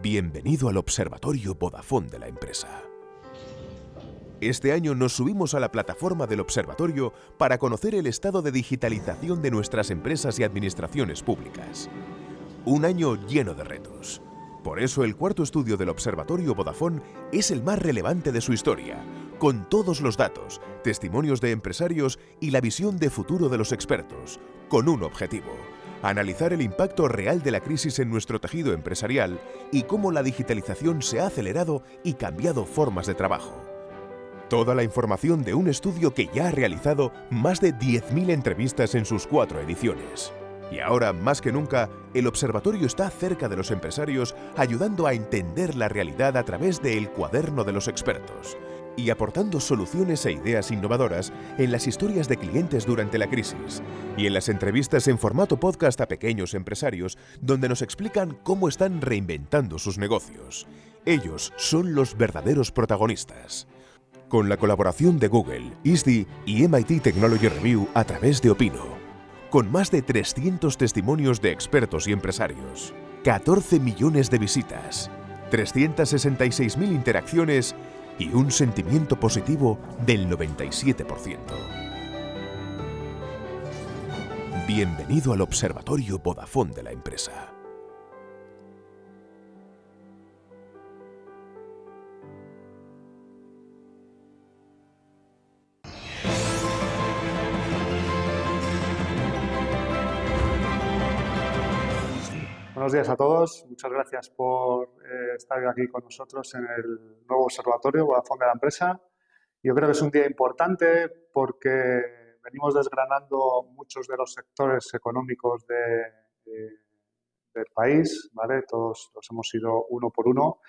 Bienvenido al Observatorio Vodafone de la empresa. Este año nos subimos a la plataforma del observatorio para conocer el estado de digitalización de nuestras empresas y administraciones públicas. Un año lleno de retos. Por eso el cuarto estudio del Observatorio Vodafone es el más relevante de su historia, con todos los datos, testimonios de empresarios y la visión de futuro de los expertos, con un objetivo: analizar el impacto real de la crisis en nuestro tejido empresarial y cómo la digitalización se ha acelerado y cambiado formas de trabajo. Toda la información de un estudio que ya ha realizado más de 10.000 entrevistas en sus 4 ediciones. Y ahora, más que nunca, el observatorio está cerca de los empresarios, ayudando a entender la realidad a través del cuaderno de los expertos y aportando soluciones e ideas innovadoras en las historias de clientes durante la crisis y en las entrevistas en formato podcast a pequeños empresarios, donde nos explican cómo están reinventando sus negocios. Ellos son los verdaderos protagonistas. Con la colaboración de Google, ISDI y MIT Technology Review a través de Opino. Con más de 300 testimonios de expertos y empresarios, 14 millones de visitas, 366.000 interacciones y un sentimiento positivo del 97%. Bienvenido al Observatorio Vodafone de la empresa. Buenos días a todos. Muchas gracias por estar aquí con nosotros en el nuevo observatorio Vodafone de la empresa. Yo creo que es un día importante porque venimos desgranando muchos de los sectores económicos del país, ¿vale? Todos los hemos ido uno por uno,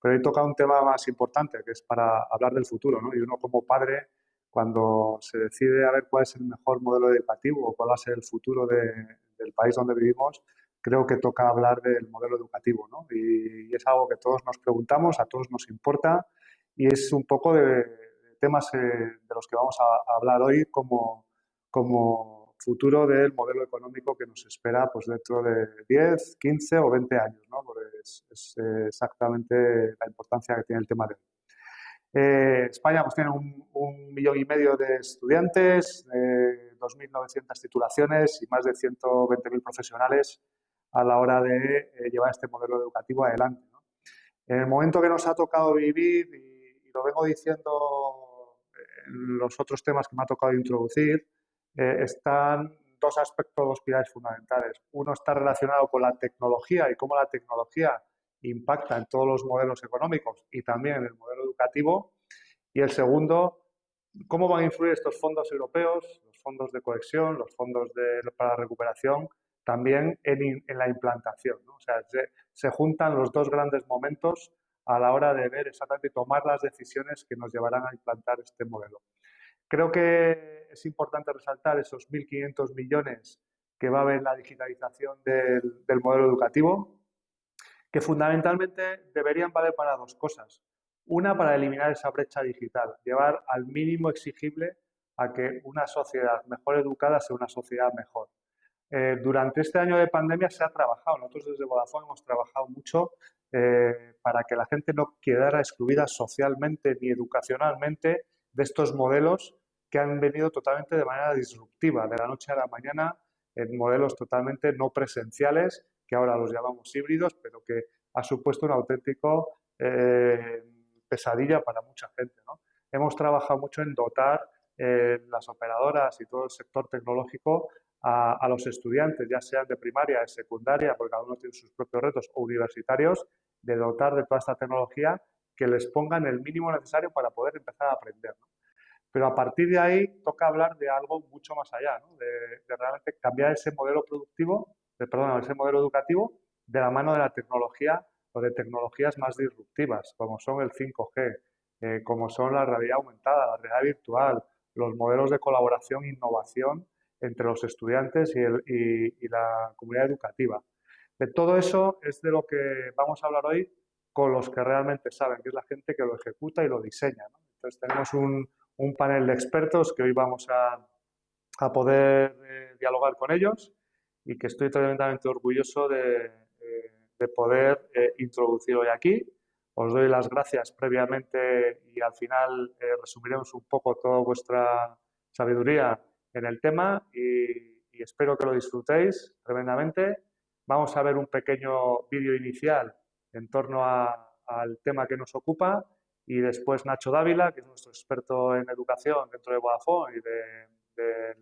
pero hoy toca un tema más importante, que es para hablar del futuro, ¿no? Y uno como padre, cuando se decide a ver cuál es el mejor modelo educativo o cuál va a ser el futuro del país donde vivimos, creo que toca hablar del modelo educativo, ¿no? Y es algo que todos nos preguntamos, a todos nos importa y es un poco de temas de los que vamos a hablar hoy como futuro del modelo económico que nos espera pues dentro de 10, 15 o 20 años, ¿no? Porque es exactamente la importancia que tiene el tema de hoy. España pues, tiene 1,5 millones de estudiantes, 2.900 titulaciones y más de 120.000 profesionales a la hora de llevar este modelo educativo adelante, ¿no? En el momento que nos ha tocado vivir, y lo vengo diciendo en los otros temas que me ha tocado introducir, están dos aspectos, dos pilares fundamentales. Uno está relacionado con la tecnología y cómo la tecnología impacta en todos los modelos económicos y también en el modelo educativo. Y el segundo, cómo van a influir estos fondos europeos, los fondos de cohesión, los fondos para la recuperación, también en la implantación, ¿no? O sea, se juntan los dos grandes momentos a la hora de ver exactamente y tomar las decisiones que nos llevarán a implantar este modelo. Creo que es importante resaltar esos 1.500 millones que va a haber en la digitalización del modelo educativo, que fundamentalmente deberían valer para dos cosas. Una, para eliminar esa brecha digital, llevar al mínimo exigible a que una sociedad mejor educada sea una sociedad mejor. Durante este año de pandemia se ha trabajado, nosotros desde Vodafone hemos trabajado mucho para que la gente no quedara excluida socialmente ni educacionalmente de estos modelos que han venido totalmente de manera disruptiva, de la noche a la mañana, en modelos totalmente no presenciales, que ahora los llamamos híbridos, pero que ha supuesto un auténtico pesadilla para mucha gente, ¿no? Hemos trabajado mucho en dotar las operadoras y todo el sector tecnológico a los estudiantes, ya sean de primaria, de secundaria, porque cada uno tiene sus propios retos, o universitarios, de dotar de toda esta tecnología que les pongan el mínimo necesario para poder empezar a aprender, ¿no? Pero a partir de ahí toca hablar de algo mucho más allá, ¿no? De realmente cambiar ese modelo productivo, ese modelo educativo de la mano de la tecnología o de tecnologías más disruptivas, como son el 5G, como son la realidad aumentada, la realidad virtual, los modelos de colaboración e innovación entre los estudiantes y la comunidad educativa. De todo eso es de lo que vamos a hablar hoy con los que realmente saben, que es la gente que lo ejecuta y lo diseña, ¿no? Entonces tenemos un panel de expertos que hoy vamos a poder dialogar con ellos y que estoy tremendamente orgulloso de poder introducir hoy aquí. Os doy las gracias previamente y al final resumiremos un poco toda vuestra sabiduría en el tema y espero que lo disfrutéis tremendamente. Vamos a ver un pequeño vídeo inicial en torno al tema que nos ocupa y después Nacho Dávila, que es nuestro experto en educación dentro de Vodafone y del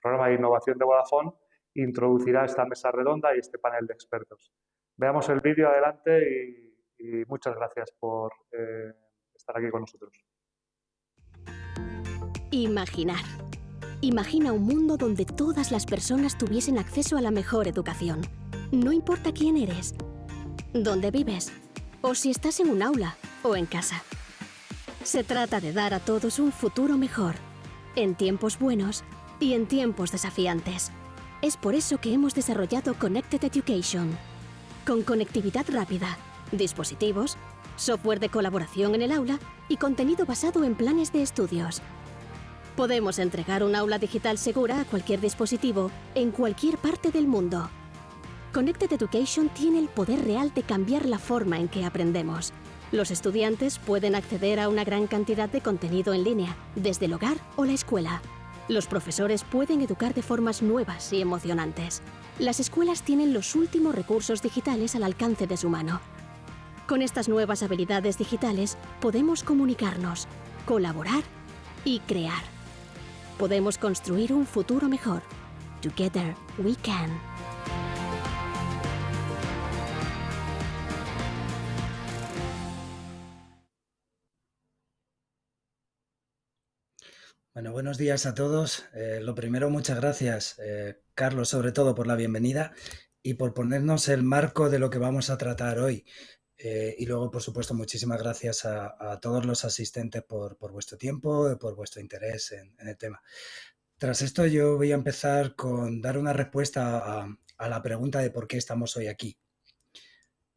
programa de innovación de Vodafone, introducirá esta mesa redonda y este panel de expertos. Veamos el vídeo adelante y muchas gracias por estar aquí con nosotros. Imaginar. Imagina un mundo donde todas las personas tuviesen acceso a la mejor educación. No importa quién eres, dónde vives, o si estás en un aula o en casa. Se trata de dar a todos un futuro mejor, en tiempos buenos y en tiempos desafiantes. Es por eso que hemos desarrollado Connected Education, con conectividad rápida, dispositivos, software de colaboración en el aula y contenido basado en planes de estudios. Podemos entregar un aula digital segura a cualquier dispositivo en cualquier parte del mundo. Connected Education tiene el poder real de cambiar la forma en que aprendemos. Los estudiantes pueden acceder a una gran cantidad de contenido en línea, desde el hogar o la escuela. Los profesores pueden educar de formas nuevas y emocionantes. Las escuelas tienen los últimos recursos digitales al alcance de su mano. Con estas nuevas habilidades digitales podemos comunicarnos, colaborar y crear. Podemos construir un futuro mejor. Together we can. Bueno, buenos días a todos. Lo primero, muchas gracias, Carlos, sobre todo por la bienvenida y por ponernos el marco de lo que vamos a tratar hoy. Y luego, por supuesto, muchísimas gracias a todos los asistentes por vuestro tiempo y por vuestro interés en el tema. Tras esto, yo voy a empezar con dar una respuesta a la pregunta de por qué estamos hoy aquí.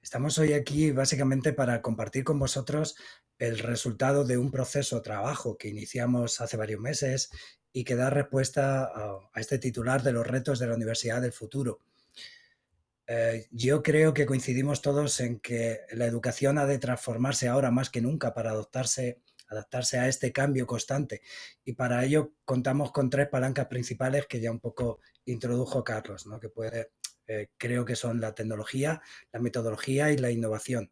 Estamos hoy aquí básicamente para compartir con vosotros el resultado de un proceso de trabajo que iniciamos hace varios meses y que da respuesta a este titular de los retos de la Universidad del Futuro. Yo creo que coincidimos todos en que la educación ha de transformarse ahora más que nunca para adaptarse a este cambio constante. Y para ello contamos con 3 palancas principales que ya un poco introdujo Carlos, ¿no? Creo que son la tecnología, la metodología y la innovación.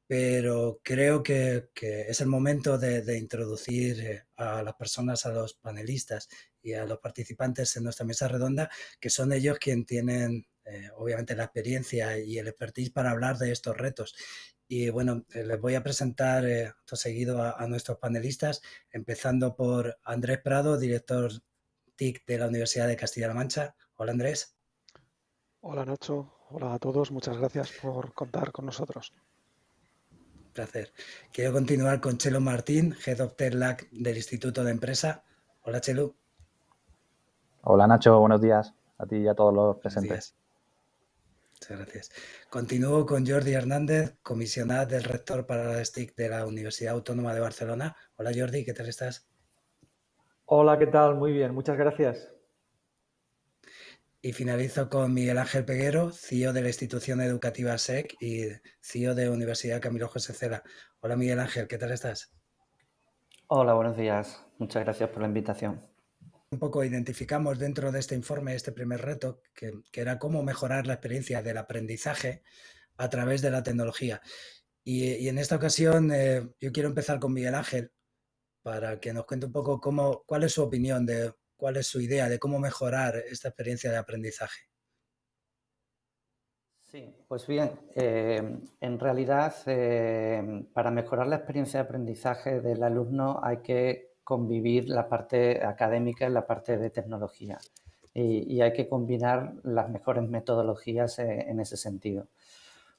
Pero creo que es el momento de introducir a las personas, a los panelistas y a los participantes en nuestra mesa redonda, que son ellos quienes tienen obviamente la experiencia y el expertise para hablar de estos retos. Y bueno, les voy a presentar acto seguido a nuestros panelistas, empezando por Andrés Prado, director TIC de la Universidad de Castilla-La Mancha. Hola, Andrés. Hola Nacho, hola a todos, muchas gracias por contar con nosotros. Placer. Quiero continuar con Chelo Martín, Head of Tech Lab del Instituto de Empresa. Hola, Chelo. Hola Nacho, buenos días a ti y a todos los presentes. Buenos días. Muchas gracias. Continúo con Jordi Hernández, comisionado del rector para la STIC de la Universidad Autónoma de Barcelona. Hola Jordi, ¿qué tal estás? Hola, ¿qué tal? Muy bien, muchas gracias. Y finalizo con Miguel Ángel Peguero, CEO de la institución educativa SEC y CEO de Universidad Camilo José Cela. Hola Miguel Ángel, ¿qué tal estás? Hola, buenos días. Muchas gracias por la invitación. Un poco identificamos dentro de este informe este primer reto, que era cómo mejorar la experiencia del aprendizaje a través de la tecnología. Y en esta ocasión yo quiero empezar con Miguel Ángel para que nos cuente un poco cuál es su opinión, cuál es su idea de cómo mejorar esta experiencia de aprendizaje. Sí, pues bien, en realidad para mejorar la experiencia de aprendizaje del alumno hay que convivir la parte académica y la parte de tecnología y hay que combinar las mejores metodologías en ese sentido.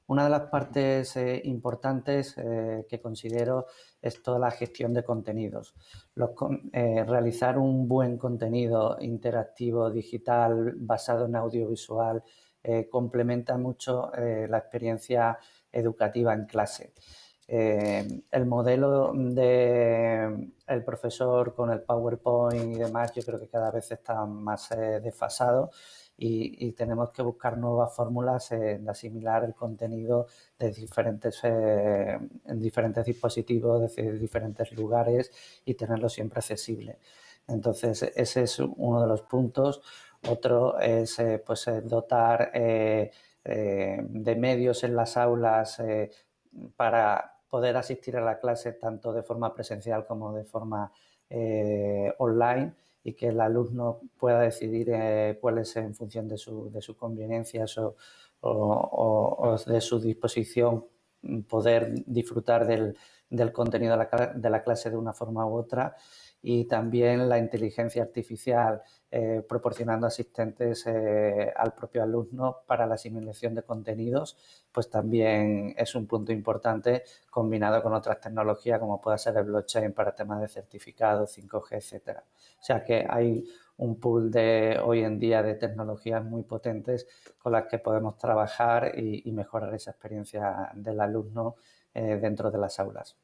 Una de las partes importantes que considero es toda la gestión de contenidos. Realizar un buen contenido interactivo, digital, basado en audiovisual, complementa mucho la experiencia educativa en clase. El modelo del profesor con el PowerPoint y demás yo creo que cada vez está más desfasado y tenemos que buscar nuevas fórmulas de asimilar el contenido de en diferentes dispositivos, de diferentes lugares y tenerlo siempre accesible. Entonces, ese es uno de los puntos. Otro es pues, dotar de medios en las aulas para poder asistir a la clase tanto de forma presencial como de forma online, y que el alumno pueda decidir cuál es, en función de su conveniencia o de su disposición, poder disfrutar del contenido de la clase de una forma u otra. Y también la inteligencia artificial, proporcionando asistentes al propio alumno para la asimilación de contenidos, pues también es un punto importante, combinado con otras tecnologías como pueda ser el blockchain para temas de certificado, 5G, etcétera. O sea que hay un pool hoy en día de tecnologías muy potentes con las que podemos trabajar y mejorar esa experiencia del alumno dentro de las aulas.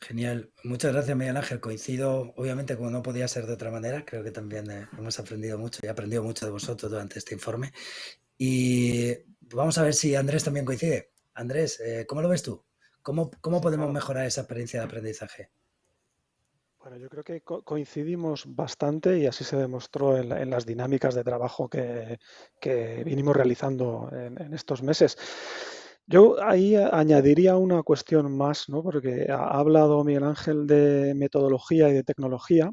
Genial. Muchas gracias, Miguel Ángel. Coincido, obviamente, como no podía ser de otra manera. Creo que también hemos aprendido mucho y he aprendido mucho de vosotros durante este informe. Y vamos a ver si Andrés también coincide. Andrés, ¿cómo lo ves tú? ¿Cómo podemos mejorar esa experiencia de aprendizaje? Bueno, yo creo que coincidimos bastante y así se demostró en las dinámicas de trabajo que vinimos realizando en estos meses. Yo ahí añadiría una cuestión más, ¿no? Porque ha hablado Miguel Ángel de metodología y de tecnología,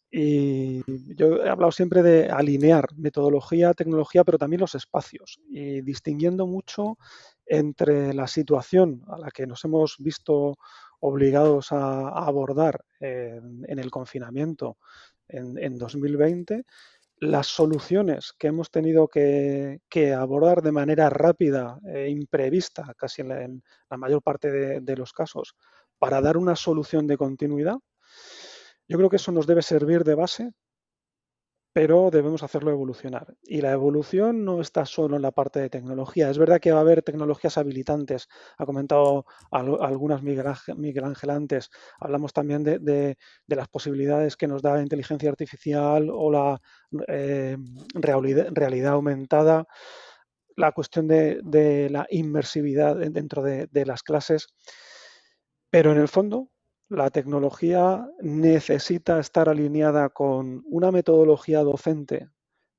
y yo he hablado siempre de alinear metodología, tecnología, pero también los espacios, y distinguiendo mucho entre la situación a la que nos hemos visto obligados a abordar en el confinamiento en 2020, las soluciones que hemos tenido que abordar de manera rápida e imprevista, casi en la mayor parte de los casos, para dar una solución de continuidad. Yo creo que eso nos debe servir de base, pero debemos hacerlo evolucionar. Y la evolución no está solo en la parte de tecnología. Es verdad que va a haber tecnologías habilitantes. Ha comentado algunas Miguel Ángel antes. Hablamos también de las posibilidades que nos da la inteligencia artificial o la realidad aumentada. La cuestión de la inmersividad dentro de las clases. Pero en el fondo, la tecnología necesita estar alineada con una metodología docente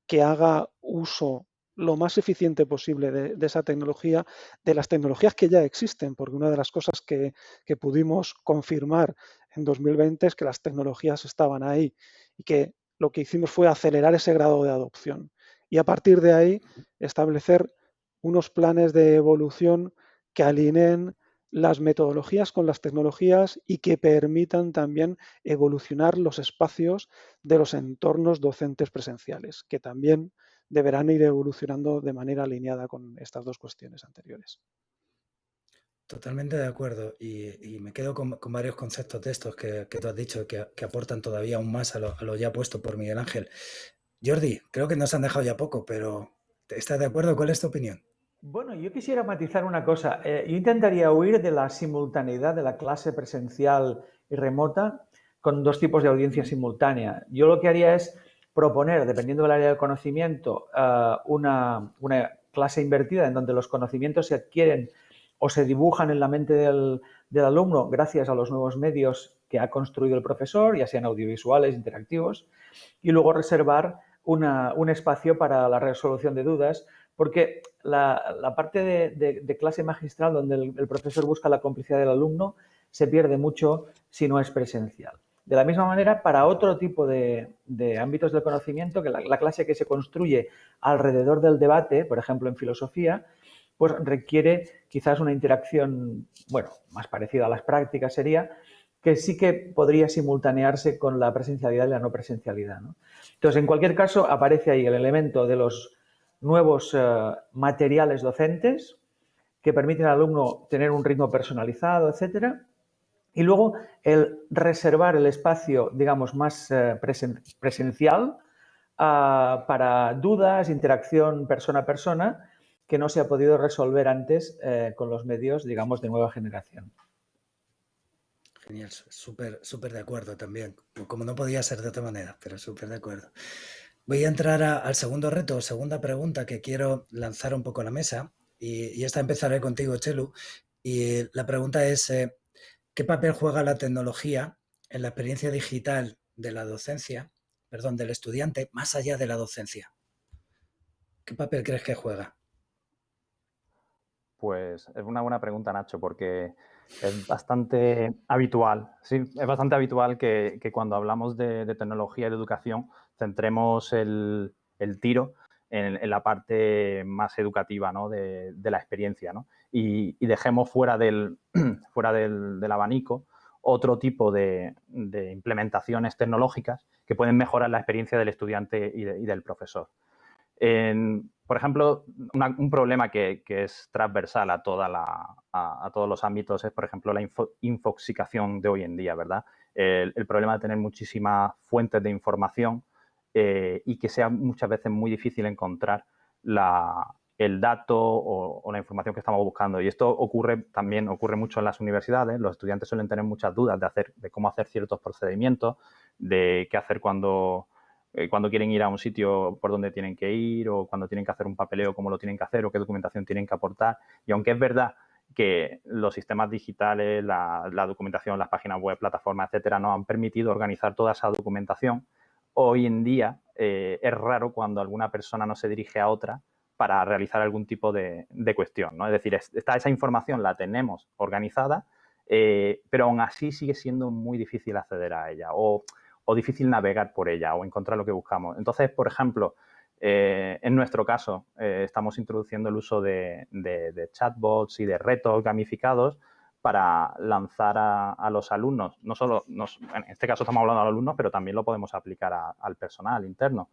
que haga uso lo más eficiente posible de esa tecnología, de las tecnologías que ya existen, porque una de las cosas que pudimos confirmar en 2020 es que las tecnologías estaban ahí y que lo que hicimos fue acelerar ese grado de adopción. Y a partir de ahí establecer unos planes de evolución que alineen las metodologías con las tecnologías y que permitan también evolucionar los espacios de los entornos docentes presenciales, que también deberán ir evolucionando de manera alineada con estas dos cuestiones anteriores. Totalmente de acuerdo, y me quedo con varios conceptos de estos que tú has dicho que aportan todavía aún más a lo ya puesto por Miguel Ángel. Jordi, creo que nos han dejado ya poco, pero ¿estás de acuerdo? ¿Cuál es tu opinión? Bueno, yo quisiera matizar una cosa. Yo intentaría huir de la simultaneidad de la clase presencial y remota con dos tipos de audiencia simultánea. Yo lo que haría es proponer, dependiendo del área del conocimiento, una clase invertida en donde los conocimientos se adquieren o se dibujan en la mente del alumno gracias a los nuevos medios que ha construido el profesor, ya sean audiovisuales, interactivos, y luego reservar un espacio para la resolución de dudas, porque la parte de clase magistral donde el profesor busca la complicidad del alumno se pierde mucho si no es presencial. De la misma manera, para otro tipo de ámbitos del conocimiento, que la clase que se construye alrededor del debate, por ejemplo en filosofía, pues requiere quizás una interacción, bueno, más parecida a las prácticas sería, que sí que podría simultanearse con la presencialidad y la no presencialidad, ¿no? Entonces, en cualquier caso, aparece ahí el elemento de los nuevos materiales docentes que permiten al alumno tener un ritmo personalizado, etcétera. Y luego el reservar el espacio, digamos, más presencial para dudas, interacción persona a persona, que no se ha podido resolver antes con los medios, digamos, de nueva generación. Genial, súper de acuerdo también. Como no podía ser de otra manera, pero súper de acuerdo. Voy a entrar al segundo reto, segunda pregunta que quiero lanzar un poco a la mesa y esta empezaré contigo, Chelu. Y la pregunta es, ¿qué papel juega la tecnología en la experiencia digital de la docencia, perdón, del estudiante, más allá de la docencia? ¿Qué papel crees que juega? Pues es una buena pregunta, Nacho, porque es bastante habitual, sí, es bastante habitual que cuando hablamos de tecnología y de educación centremos el tiro en la parte más educativa, ¿no? de la experiencia, ¿no? Y dejemos fuera fuera del abanico otro tipo de implementaciones tecnológicas que pueden mejorar la experiencia del estudiante y del profesor. Por ejemplo, un problema que es transversal a todos los ámbitos es, por ejemplo, la infoxicación de hoy en día, ¿verdad? El problema de tener muchísimas fuentes de información y que sea muchas veces muy difícil encontrar el dato o la información que estamos buscando. Y esto también ocurre mucho en las universidades. Los estudiantes suelen tener muchas dudas de cómo hacer ciertos procedimientos, de qué hacer cuando quieren ir a un sitio por donde tienen que ir o cuando tienen que hacer un papeleo, cómo lo tienen que hacer o qué documentación tienen que aportar. Y aunque es verdad que los sistemas digitales, la documentación, las páginas web, plataformas, etcétera, nos han permitido organizar toda esa documentación, hoy en día es raro cuando alguna persona no se dirige a otra para realizar algún tipo de cuestión, ¿no? Es decir, esa información la tenemos organizada, pero aún así sigue siendo muy difícil acceder a ella o difícil navegar por ella o encontrar lo que buscamos. Entonces, por ejemplo, en nuestro caso, estamos introduciendo el uso de chatbots y de retos gamificados para lanzar a los alumnos. No solo en este caso estamos hablando de los alumnos, pero también lo podemos aplicar al personal interno.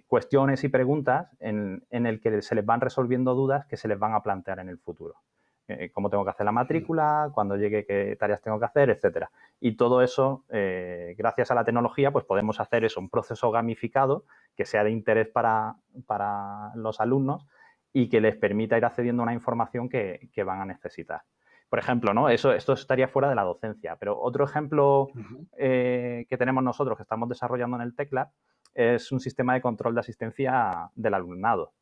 Cuestiones y preguntas en el que se les van resolviendo dudas que se les van a plantear en el futuro. Cómo tengo que hacer la matrícula, cuando llegue qué tareas tengo que hacer, etcétera. Y todo eso, gracias a la tecnología, pues podemos hacer eso, un proceso gamificado que sea de interés para los alumnos y que les permita ir accediendo a una información que van a necesitar. Por ejemplo, ¿no? Esto estaría fuera de la docencia, pero otro ejemplo que tenemos nosotros que estamos desarrollando en el TecLab es un sistema de control de asistencia del alumnado.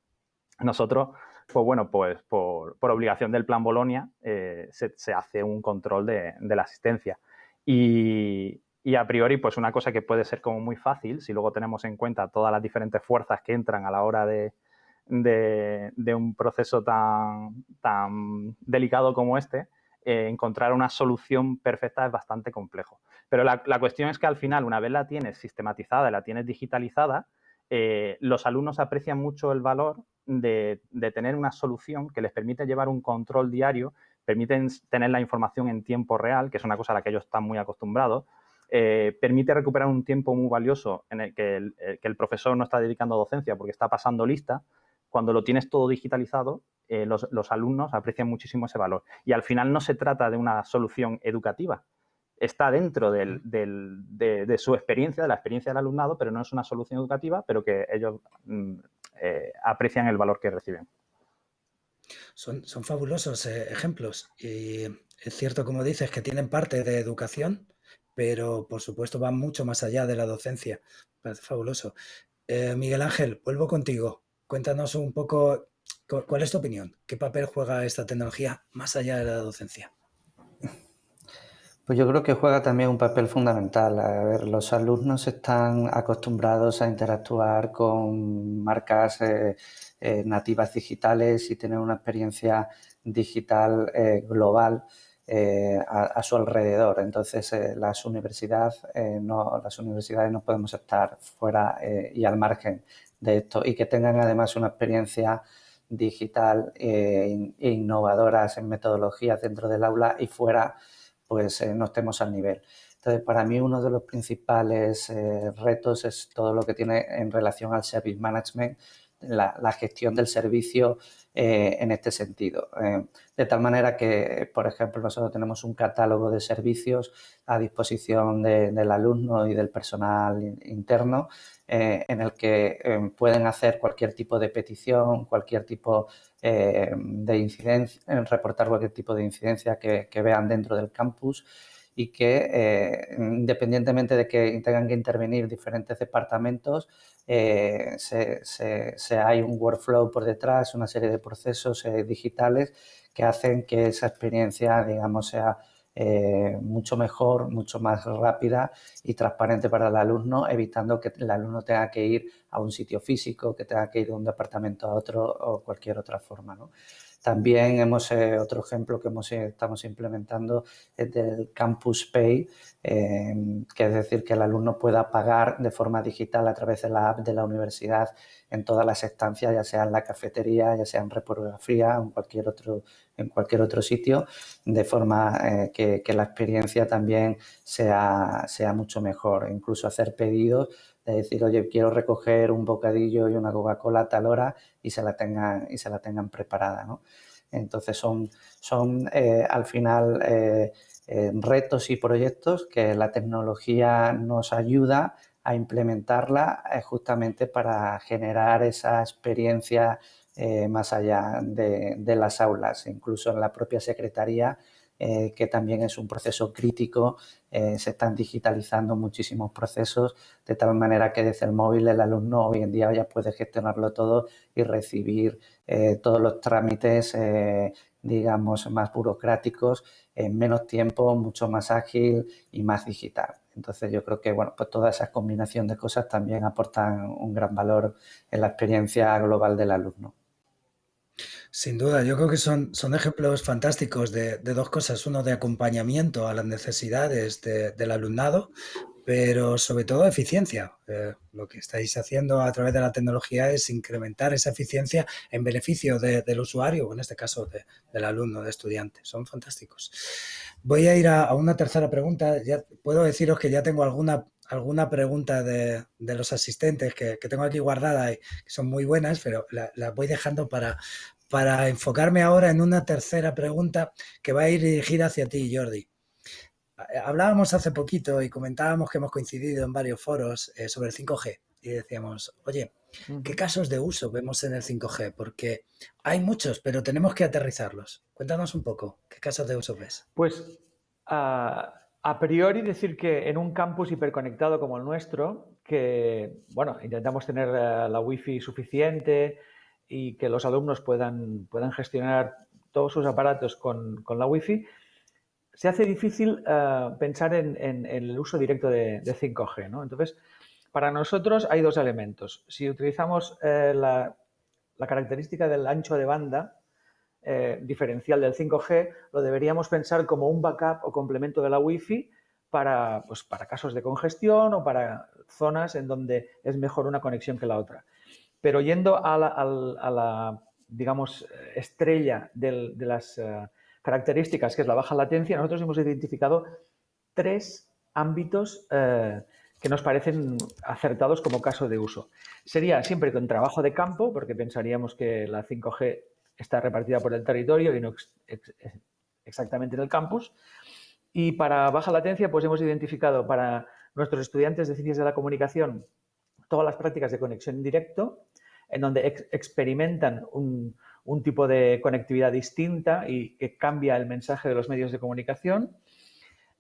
Nosotros, pues bueno, pues por obligación del Plan Bolonia se hace un control de la asistencia. Y a priori, pues una cosa que puede ser como muy fácil, si luego tenemos en cuenta todas las diferentes fuerzas que entran a la hora de un proceso tan delicado como este, encontrar una solución perfecta es bastante complejo. Pero la cuestión es que al final, una vez la tienes sistematizada, la tienes digitalizada, los alumnos aprecian mucho el valor de tener una solución que les permite llevar un control diario, permiten tener la información en tiempo real, que es una cosa a la que ellos están muy acostumbrados, permite recuperar un tiempo muy valioso en el que el profesor no está dedicando a docencia porque está pasando lista. Cuando lo tienes todo digitalizado, los alumnos aprecian muchísimo ese valor. Y al final no se trata de una solución educativa. Está dentro de su experiencia, de la experiencia del alumnado, pero no es una solución educativa, pero que ellos aprecian el valor que reciben. Son fabulosos ejemplos y es cierto, como dices, que tienen parte de educación, pero por supuesto van mucho más allá de la docencia. Parece fabuloso. Miguel Ángel, vuelvo contigo. Cuéntanos un poco cuál es tu opinión. ¿Qué papel juega esta tecnología más allá de la docencia? Pues yo creo que juega también un papel fundamental. A ver, los alumnos están acostumbrados a interactuar con marcas nativas digitales y tener una experiencia digital global a su alrededor. Entonces, las universidades no podemos estar fuera y al margen de esto y que tengan además una experiencia digital e innovadoras en metodologías dentro del aula y fuera, pues no estemos al nivel. Entonces, para mí uno de los principales retos es todo lo que tiene en relación al service management, la gestión del servicio en este sentido. De tal manera que, por ejemplo, nosotros tenemos un catálogo de servicios a disposición del alumno y del personal interno en el que pueden hacer cualquier tipo de petición, cualquier tipo de incidencia, reportar cualquier tipo de incidencia que vean dentro del campus y que independientemente de que tengan que intervenir diferentes departamentos, hay un workflow por detrás, una serie de procesos digitales que hacen que esa experiencia, digamos, sea mucho mejor, mucho más rápida y transparente para el alumno, evitando que el alumno tenga que ir a un sitio físico, que tenga que ir de un departamento a otro o cualquier otra forma, ¿no? También otro ejemplo que estamos implementando es del Campus Pay, que es decir, que el alumno pueda pagar de forma digital a través de la app de la universidad en todas las estancias, ya sea en la cafetería, ya sea en reprografía o en cualquier otro sitio, de forma que la experiencia también sea mucho mejor. Incluso hacer pedidos de decir, oye, quiero recoger un bocadillo y una Coca-Cola a tal hora y se la tengan preparada, ¿no? Entonces son al final retos y proyectos que la tecnología nos ayuda a implementarla justamente para generar esa experiencia más allá de las aulas, incluso en la propia secretaría, que también es un proceso crítico. Se están digitalizando muchísimos procesos, de tal manera que desde el móvil el alumno hoy en día ya puede gestionarlo todo y recibir todos los trámites, digamos, más burocráticos en menos tiempo, mucho más ágil y más digital. Entonces yo creo que pues toda esa combinación de cosas también aportan un gran valor en la experiencia global del alumno. Sin duda, yo creo que son ejemplos fantásticos de dos cosas. Uno, de acompañamiento a las necesidades del alumnado, pero sobre todo eficiencia. Lo que estáis haciendo a través de la tecnología es incrementar esa eficiencia en beneficio del usuario, o en este caso del alumno, del estudiante. Son fantásticos. Voy a ir a una tercera pregunta. Ya puedo deciros que ya tengo alguna pregunta de los asistentes que tengo aquí guardada y que son muy buenas, pero las voy dejando para enfocarme ahora en una tercera pregunta que va a ir dirigida hacia ti, Jordi. Hablábamos hace poquito y comentábamos que hemos coincidido en varios foros sobre el 5G y decíamos, oye, ¿qué casos de uso vemos en el 5G? Porque hay muchos, pero tenemos que aterrizarlos. Cuéntanos un poco, ¿qué casos de uso ves? Pues a priori decir que en un campus hiperconectado como el nuestro, que intentamos tener la wifi suficiente y que los alumnos puedan gestionar todos sus aparatos con la wifi, se hace difícil pensar en el uso directo de 5G, ¿no? Entonces, para nosotros hay dos elementos. Si utilizamos la característica del ancho de banda diferencial del 5G, lo deberíamos pensar como un backup o complemento de la Wi-Fi para casos de congestión o para zonas en donde es mejor una conexión que la otra. Pero yendo a la digamos, estrella de las características, que es la baja latencia, nosotros hemos identificado 3 ámbitos que nos parecen acertados como caso de uso. Sería siempre con trabajo de campo, porque pensaríamos que la 5G está repartida por el territorio y no exactamente en el campus. Y para baja latencia, pues hemos identificado para nuestros estudiantes de Ciencias de la Comunicación todas las prácticas de conexión en directo, en donde experimentan un tipo de conectividad distinta y que cambia el mensaje de los medios de comunicación.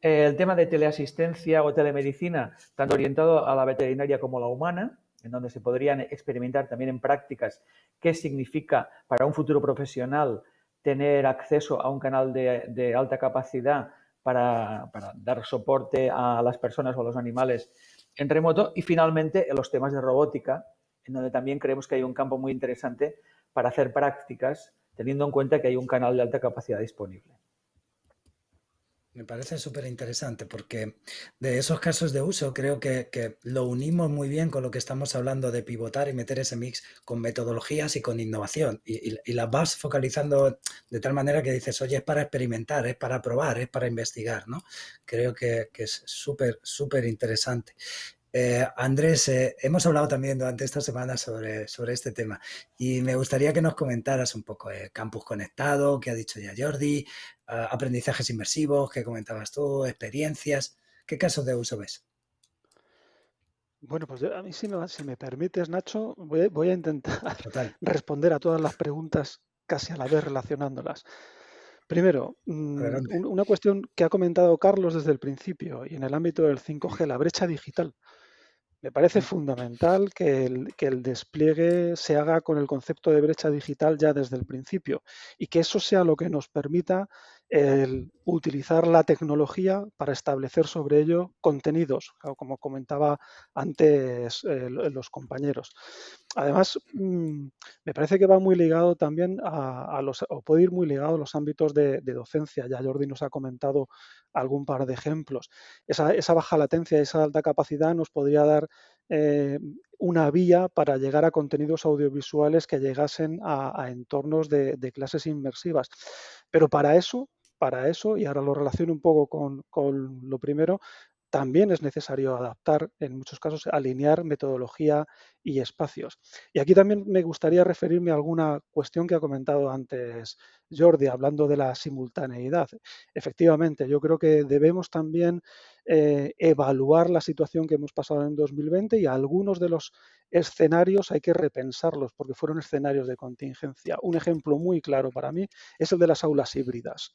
El tema de teleasistencia o telemedicina, tanto orientado a la veterinaria como a la humana, en donde se podrían experimentar también en prácticas qué significa para un futuro profesional tener acceso a un canal de alta capacidad para dar soporte a las personas o a los animales en remoto. Y finalmente los temas de robótica, en donde también creemos que hay un campo muy interesante para hacer prácticas, teniendo en cuenta que hay un canal de alta capacidad disponible. Me parece súper interesante porque de esos casos de uso creo que lo unimos muy bien con lo que estamos hablando de pivotar y meter ese mix con metodologías y con innovación y las vas focalizando de tal manera que dices, oye, es para experimentar, es para probar, es para investigar, ¿no? Creo que es súper, súper interesante. Andrés, hemos hablado también durante esta semana sobre este tema y me gustaría que nos comentaras un poco campus conectado, que ha dicho ya Jordi, aprendizajes inmersivos, que comentabas tú, experiencias. ¿Qué casos de uso ves? Bueno, pues a mí si me permites, Nacho, voy a intentar Total. responder a todas las preguntas casi a la vez relacionándolas. Primero, Adelante. una cuestión que ha comentado Carlos desde el principio y en el ámbito del 5G, la brecha digital. Me parece fundamental que el despliegue se haga con el concepto de brecha digital ya desde el principio y que eso sea lo que nos permita el utilizar la tecnología para establecer sobre ello contenidos, como comentaba antes los compañeros. Además, me parece que va muy ligado también o puede ir muy ligado a los ámbitos de docencia. Ya Jordi nos ha comentado algún par de ejemplos. Esa baja latencia, esa alta capacidad nos podría dar eh, una vía para llegar a contenidos audiovisuales que llegasen a entornos de clases inmersivas. Pero para eso, y ahora lo relaciono un poco con lo primero, también es necesario adaptar, en muchos casos, alinear metodología y espacios. Y aquí también me gustaría referirme a alguna cuestión que ha comentado antes Jordi, hablando de la simultaneidad. Efectivamente, yo creo que debemos también evaluar la situación que hemos pasado en 2020 y algunos de los escenarios hay que repensarlos porque fueron escenarios de contingencia. Un ejemplo muy claro para mí es el de las aulas híbridas.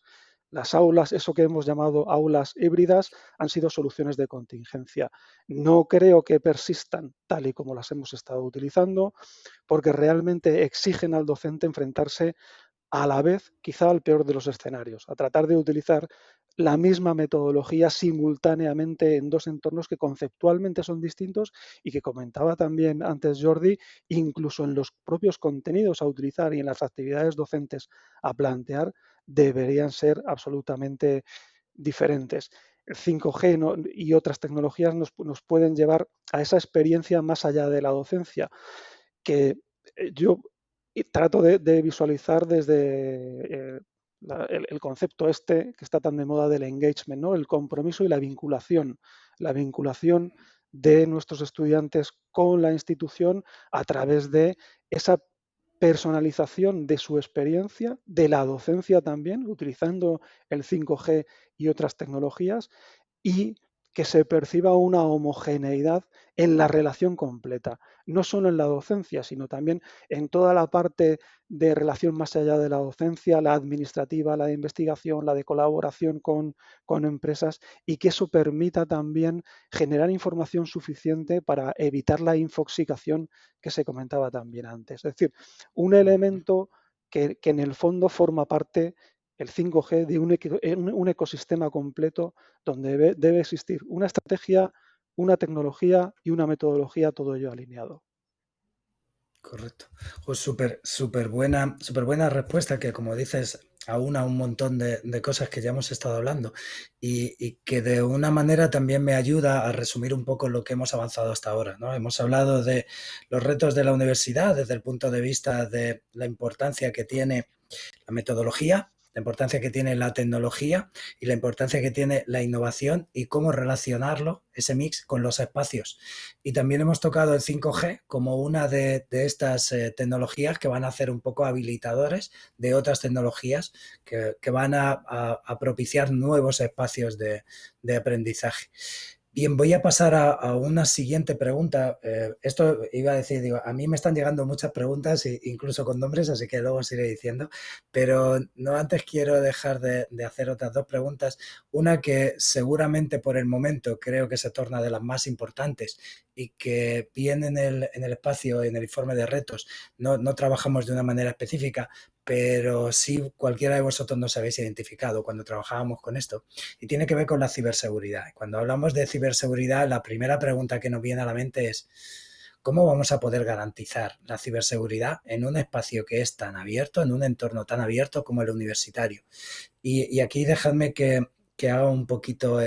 Las aulas, eso que hemos llamado aulas híbridas, han sido soluciones de contingencia. No creo que persistan tal y como las hemos estado utilizando, porque realmente exigen al docente enfrentarse a la vez, quizá al peor de los escenarios, a tratar de utilizar la misma metodología simultáneamente en dos entornos que conceptualmente son distintos y que comentaba también antes Jordi, incluso en los propios contenidos a utilizar y en las actividades docentes a plantear, deberían ser absolutamente diferentes. El 5G y otras tecnologías nos pueden llevar a esa experiencia más allá de la docencia, que yo trato de visualizar desde el concepto este que está tan de moda del engagement, ¿no? El compromiso y la vinculación de nuestros estudiantes con la institución a través de esa personalización de su experiencia, de la docencia también, utilizando el 5G y otras tecnologías, y que se perciba una homogeneidad en la relación completa, no solo en la docencia, sino también en toda la parte de relación más allá de la docencia, la administrativa, la de investigación, la de colaboración con empresas, y que eso permita también generar información suficiente para evitar la infoxicación que se comentaba también antes. Es decir, un elemento que en el fondo forma parte el 5G de un ecosistema completo donde debe existir una estrategia, una tecnología y una metodología, todo ello alineado. Correcto. Pues súper buena respuesta que, como dices, aúna un montón de cosas que ya hemos estado hablando y que de una manera también me ayuda a resumir un poco lo que hemos avanzado hasta ahora, ¿no? Hemos hablado de los retos de la universidad desde el punto de vista de la importancia que tiene la metodología, la importancia que tiene la tecnología y la importancia que tiene la innovación y cómo relacionarlo, ese mix, con los espacios. Y también hemos tocado el 5G como una de estas tecnologías que van a ser un poco habilitadores de otras tecnologías que van a propiciar nuevos espacios de aprendizaje. Bien, voy a pasar a una siguiente pregunta. Esto iba a decir, digo, a mí me están llegando muchas preguntas, incluso con nombres, así que luego os iré diciendo, pero no antes quiero dejar de hacer otras dos preguntas. Una que seguramente por el momento creo que se torna de las más importantes y que viene en el espacio, en el informe de retos, no trabajamos de una manera específica, pero sí cualquiera de vosotros nos habéis identificado cuando trabajábamos con esto, y tiene que ver con la ciberseguridad. Cuando hablamos de ciberseguridad, la primera pregunta que nos viene a la mente es ¿cómo vamos a poder garantizar la ciberseguridad en un espacio que es tan abierto, en un entorno tan abierto como el universitario? Y aquí dejadme que haga un poquito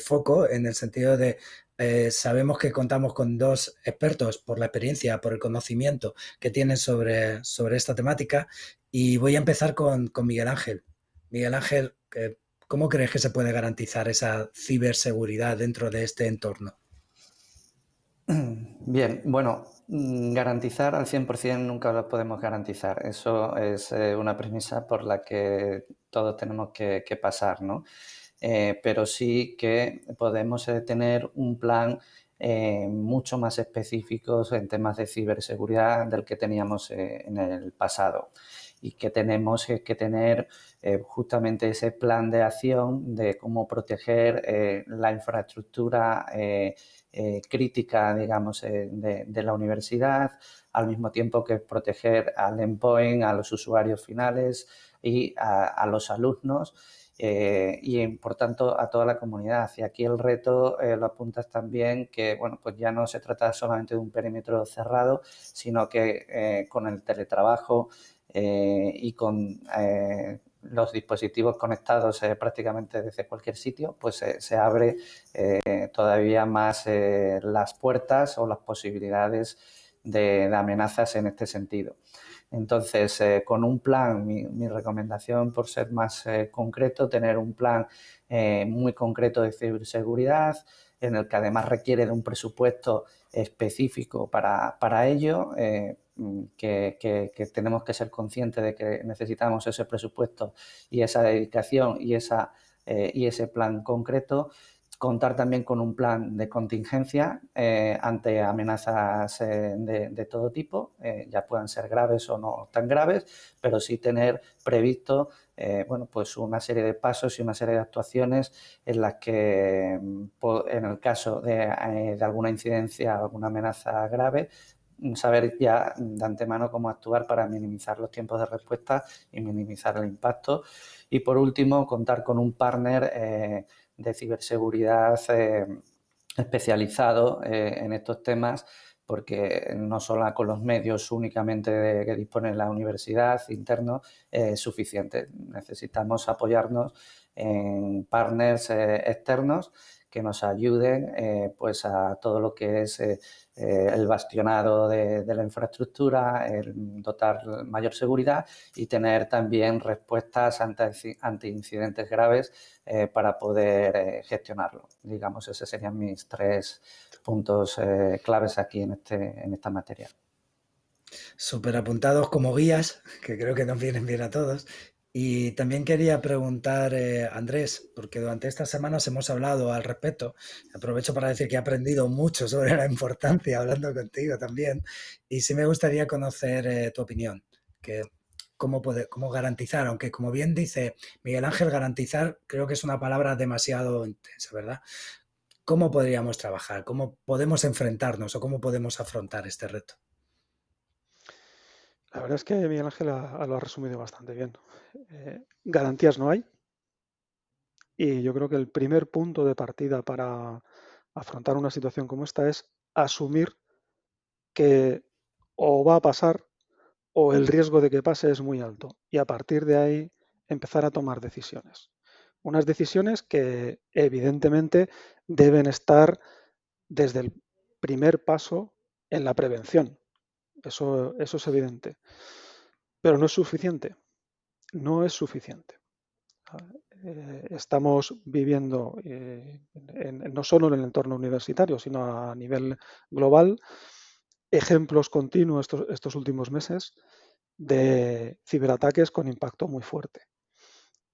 foco en el sentido de sabemos que contamos con dos expertos por la experiencia, por el conocimiento que tienen sobre esta temática, y voy a empezar con Miguel Ángel. Miguel Ángel, ¿cómo crees que se puede garantizar esa ciberseguridad dentro de este entorno? Bien, bueno, garantizar al 100% nunca lo podemos garantizar. Eso es una premisa por la que todos tenemos que pasar, ¿no? Pero sí que podemos tener un plan mucho más específico en temas de ciberseguridad del que teníamos en el pasado. y que tenemos que tener justamente ese plan de acción de cómo proteger la infraestructura crítica, digamos, de la universidad, al mismo tiempo que proteger al endpoint, a los usuarios finales y a los alumnos y, por tanto, a toda la comunidad. Y aquí el reto lo apuntas también que, bueno, pues ya no se trata solamente de un perímetro cerrado, sino que con el teletrabajo y con los dispositivos conectados prácticamente desde cualquier sitio, pues se abre todavía más las puertas o las posibilidades de amenazas en este sentido. Entonces, con un plan, mi recomendación, por ser más concreto, tener un plan muy concreto de ciberseguridad, en el que además requiere de un presupuesto específico para ello, que tenemos que ser conscientes de que necesitamos ese presupuesto y esa dedicación y ese plan concreto. Contar también con un plan de contingencia ante amenazas de todo tipo, ya puedan ser graves o no tan graves, pero sí tener previsto bueno, pues una serie de pasos y una serie de actuaciones en las que, en el caso de alguna incidencia, alguna amenaza grave, saber ya de antemano cómo actuar para minimizar los tiempos de respuesta y minimizar el impacto. Y por último, contar con un partner de ciberseguridad especializado en estos temas, porque no solo con los medios únicamente que dispone la universidad internos es suficiente. Necesitamos apoyarnos en partners externos que nos ayuden pues a todo lo que es el bastionado de la infraestructura, el dotar mayor seguridad y tener también respuestas ante incidentes graves para poder gestionarlo. Digamos, esos serían mis 3 puntos claves aquí en esta materia. Súper apuntados como guías, que creo que nos vienen bien a todos. Y también quería preguntar, Andrés, porque durante estas semanas hemos hablado al respecto. Aprovecho para decir que he aprendido mucho sobre la importancia hablando contigo también. Y sí me gustaría conocer tu opinión, que cómo garantizar, aunque como bien dice Miguel Ángel, garantizar creo que es una palabra demasiado intensa, ¿verdad? ¿Cómo podríamos trabajar? ¿Cómo podemos enfrentarnos o cómo podemos afrontar este reto? La verdad es que Miguel Ángel lo ha resumido bastante bien. Garantías no hay y yo creo que el primer punto de partida para afrontar una situación como esta es asumir que o va a pasar o el riesgo de que pase es muy alto y a partir de ahí empezar a tomar decisiones. Unas decisiones que evidentemente deben estar desde el primer paso en la prevención. Eso es evidente. Pero no es suficiente. No es suficiente. Estamos viviendo no solo en el entorno universitario, sino a nivel global, ejemplos continuos estos últimos meses de ciberataques con impacto muy fuerte.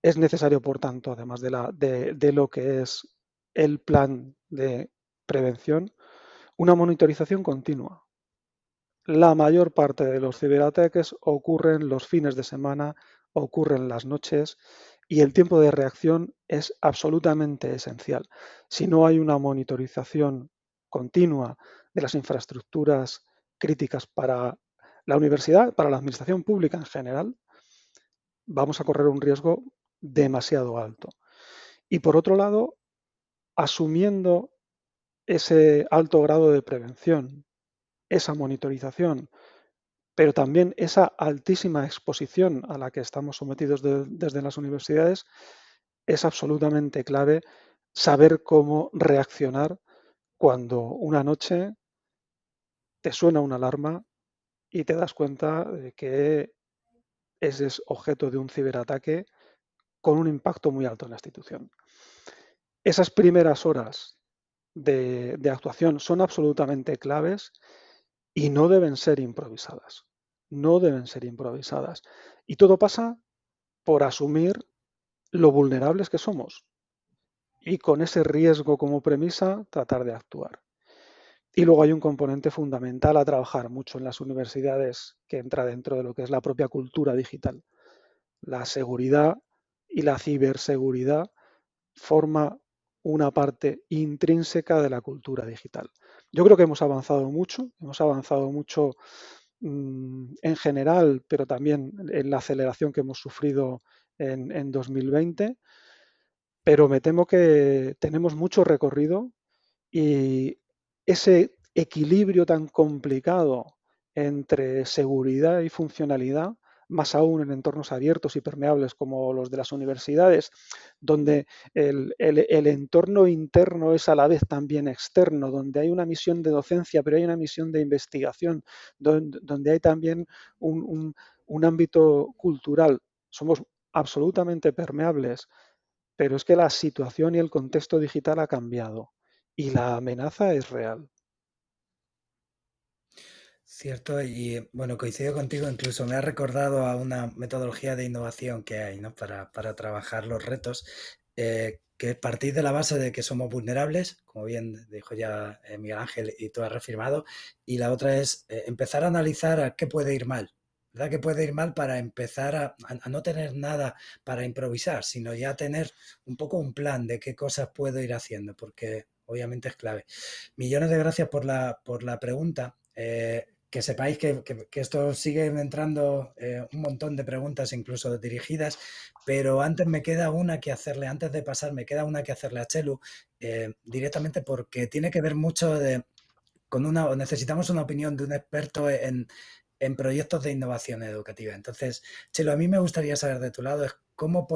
Es necesario, por tanto, además de lo que es el plan de prevención, una monitorización continua. La mayor parte de los ciberataques ocurren los fines de semana, ocurren las noches y el tiempo de reacción es absolutamente esencial. Si no hay una monitorización continua de las infraestructuras críticas para la universidad, para la administración pública en general, vamos a correr un riesgo demasiado alto. Y por otro lado, asumiendo ese alto grado de prevención, esa monitorización, pero también esa altísima exposición a la que estamos sometidos desde las universidades, es absolutamente clave saber cómo reaccionar cuando una noche te suena una alarma y te das cuenta de que ese es objeto de un ciberataque con un impacto muy alto en la institución. Esas primeras horas de actuación son absolutamente claves y no deben ser improvisadas. No deben ser improvisadas. Y todo pasa por asumir lo vulnerables que somos y con ese riesgo como premisa tratar de actuar. Y luego hay un componente fundamental a trabajar mucho en las universidades que entra dentro de lo que es la propia cultura digital. La seguridad y la ciberseguridad forma una parte intrínseca de la cultura digital. Yo creo que hemos avanzado mucho en general, pero también en la aceleración que hemos sufrido en 2020, pero me temo que tenemos mucho recorrido y ese equilibrio tan complicado entre seguridad y funcionalidad, más aún en entornos abiertos y permeables como los de las universidades, donde el entorno interno es a la vez también externo, donde hay una misión de docencia, pero hay una misión de investigación, donde hay también un ámbito cultural. Somos absolutamente permeables, pero es que la situación y el contexto digital ha cambiado y la amenaza es real. Cierto, y bueno, coincido contigo, incluso me ha recordado a una metodología de innovación que hay, ¿no? Para trabajar los retos, que partir de la base de que somos vulnerables, como bien dijo ya Miguel Ángel y tú has reafirmado, y la otra es empezar a analizar a qué puede ir mal, ¿verdad? ¿Qué puede ir mal para empezar a no tener nada para improvisar, sino ya tener un poco un plan de qué cosas puedo ir haciendo, porque obviamente es clave. Millones de gracias por la pregunta. Que sepáis que esto sigue entrando un montón de preguntas, incluso dirigidas, pero antes me queda una que hacerle, antes de pasar, me queda una que hacerle a Chelu, directamente porque tiene que ver mucho necesitamos una opinión de un experto en proyectos de innovación educativa. Entonces, Chelu, a mí me gustaría saber de tu lado es cómo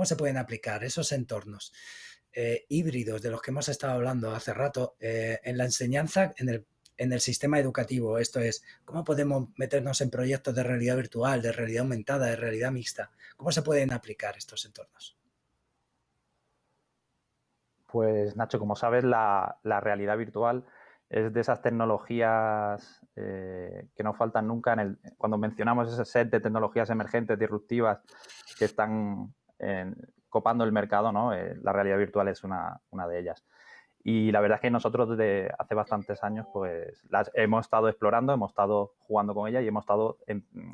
se pueden aplicar esos entornos híbridos de los que hemos estado hablando hace rato en la enseñanza, en el sistema educativo. Esto es, ¿cómo podemos meternos en proyectos de realidad virtual, de realidad aumentada, de realidad mixta? ¿Cómo se pueden aplicar estos entornos? Pues Nacho, como sabes, la realidad virtual es de esas tecnologías que no faltan nunca. Cuando mencionamos ese set de tecnologías emergentes, disruptivas, que están copando el mercado, ¿no? La realidad virtual es una de ellas. Y la verdad es que nosotros desde hace bastantes años pues las hemos estado explorando, hemos estado jugando con ellas y hemos estado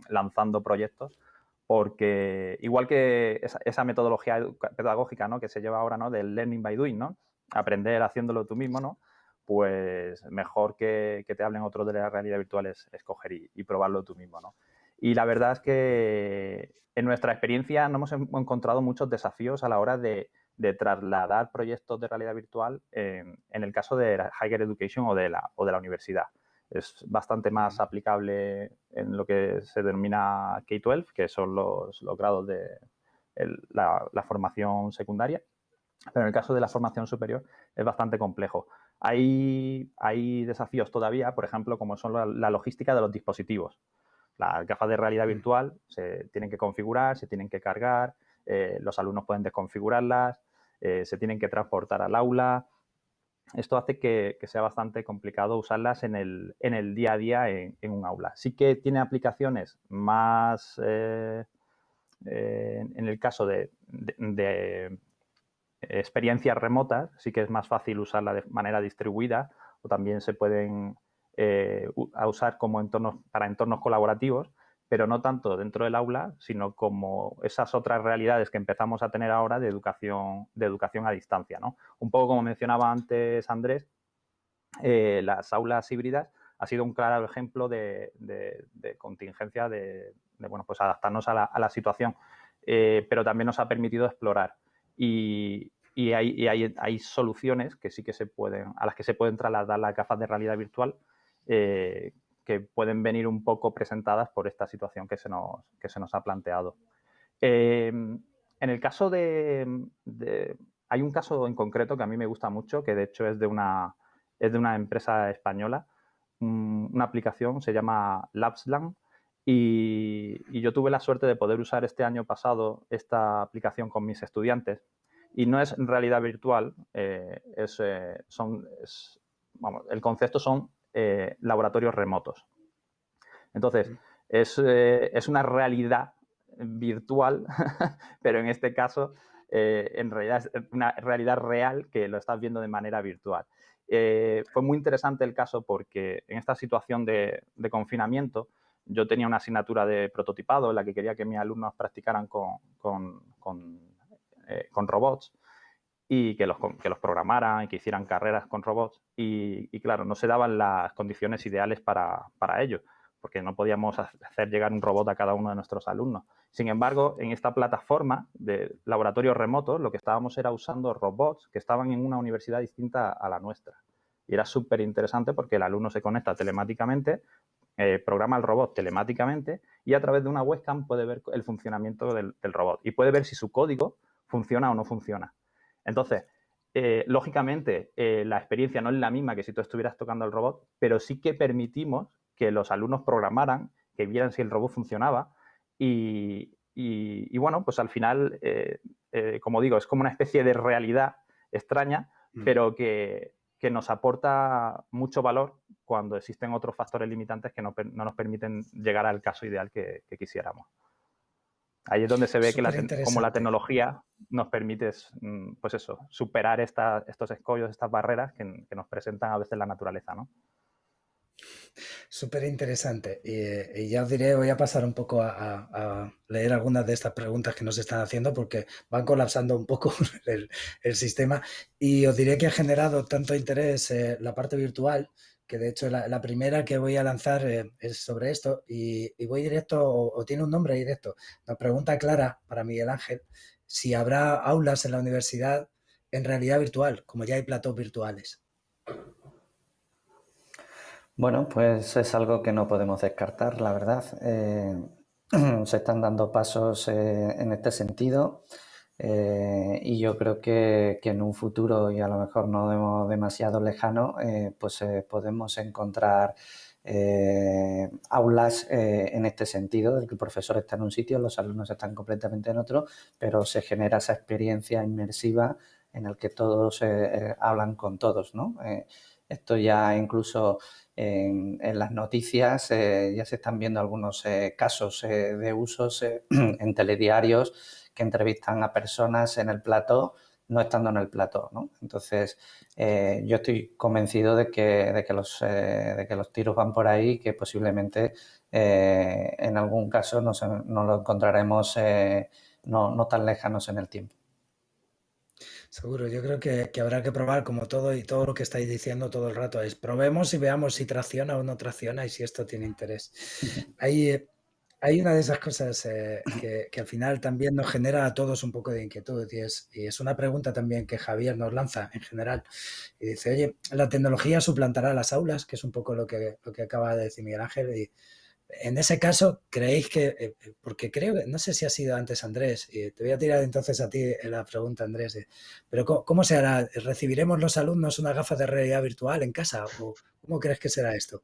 lanzando proyectos porque igual que esa metodología pedagógica, ¿no? Que se lleva ahora, ¿no? Del learning by doing, ¿no? Aprender haciéndolo tú mismo, ¿no? Pues mejor que te hablen otros de la realidad virtual es escoger y probarlo tú mismo, ¿no? Y la verdad es que en nuestra experiencia no hemos encontrado muchos desafíos a la hora de trasladar proyectos de realidad virtual en el caso de la higher education o de la universidad. Es bastante más aplicable en lo que se denomina K-12, que son los grados de la formación secundaria, pero en el caso de la formación superior es bastante complejo. Hay desafíos todavía, por ejemplo, como son la logística de los dispositivos. Las gafas de realidad virtual se tienen que configurar, se tienen que cargar, los alumnos pueden desconfigurarlas, se tienen que transportar al aula. Esto hace que sea bastante complicado usarlas en el día a día en un aula. Sí que tiene aplicaciones más en el caso de experiencias remotas, sí que es más fácil usarla de manera distribuida o también se pueden usar como para entornos colaborativos, pero no tanto dentro del aula, sino como esas otras realidades que empezamos a tener ahora de educación a distancia, ¿no? Un poco como mencionaba antes Andrés, las aulas híbridas ha sido un claro ejemplo de contingencia, bueno, pues adaptarnos a la situación, pero también nos ha permitido explorar. Y hay soluciones que sí que a las que se pueden trasladar las gafas de realidad virtual, que pueden venir un poco presentadas por esta situación que se nos ha planteado. En el caso hay un caso en concreto que a mí me gusta mucho, que de hecho es de una empresa española, una aplicación, se llama Labslang, y yo tuve la suerte de poder usar este año pasado esta aplicación con mis estudiantes. Y no es realidad virtual, el concepto son laboratorios remotos. Entonces, es una realidad virtual, pero en este caso, en realidad es una realidad real que lo estás viendo de manera virtual. Fue muy interesante el caso porque en esta situación de confinamiento yo tenía una asignatura de prototipado en la que quería que mis alumnos practicaran con robots y que los programaran y que hicieran carreras con robots. Y claro, no se daban las condiciones ideales para ello, porque no podíamos hacer llegar un robot a cada uno de nuestros alumnos. Sin embargo, en esta plataforma de laboratorios remotos, lo que estábamos era usando robots que estaban en una universidad distinta a la nuestra. Y era súper interesante porque el alumno se conecta telemáticamente, programa el robot telemáticamente y a través de una webcam puede ver el funcionamiento del robot y puede ver si su código funciona o no funciona. Entonces, lógicamente, la experiencia no es la misma que si tú estuvieras tocando el robot, pero sí que permitimos que los alumnos programaran, que vieran si el robot funcionaba y bueno, pues al final, como digo, es como una especie de realidad extraña, pero que nos aporta mucho valor cuando existen otros factores limitantes que no nos permiten llegar al caso ideal que quisiéramos. Ahí es donde se ve que como la tecnología nos permite, pues eso, superar estos escollos, estas barreras que nos presentan a veces la naturaleza, ¿no? Súper interesante. Y ya os diré, voy a pasar un poco a leer algunas de estas preguntas que nos están haciendo porque van colapsando un poco el sistema. Y os diré que ha generado tanto interés la parte virtual, que de hecho la primera que voy a lanzar es sobre esto y voy directo, o tiene un nombre directo. Nos pregunta Clara, para Miguel Ángel, si habrá aulas en la universidad en realidad virtual, como ya hay platós virtuales. Bueno, pues es algo que no podemos descartar, la verdad. Se están dando pasos en este sentido y yo creo que en un futuro, y a lo mejor no demasiado lejano, pues podemos encontrar aulas en este sentido, de que el profesor está en un sitio, los alumnos están completamente en otro, pero se genera esa experiencia inmersiva en el que todos hablan con todos, ¿no? Esto ya incluso en las noticias ya se están viendo algunos casos de usos en telediarios que entrevistan a personas en el plató, no estando en el plató, ¿no? Entonces, yo estoy convencido de que los tiros van por ahí y que posiblemente en algún caso nos lo encontraremos no tan lejanos en el tiempo. Seguro, yo creo que habrá que probar como todo y todo lo que estáis diciendo todo el rato es probemos y veamos si tracciona o no tracciona y si esto tiene interés. Hay una de esas cosas que al final también nos genera a todos un poco de inquietud y es una pregunta también que Javier nos lanza en general y dice, oye, ¿la tecnología suplantará las aulas? Que es un poco lo que acaba de decir Miguel Ángel y en ese caso, ¿creéis que, porque creo que, no sé si ha sido antes Andrés, y te voy a tirar entonces a ti la pregunta, Andrés, pero ¿cómo se hará? ¿Recibiremos los alumnos unas gafas de realidad virtual en casa? ¿O cómo crees que será esto?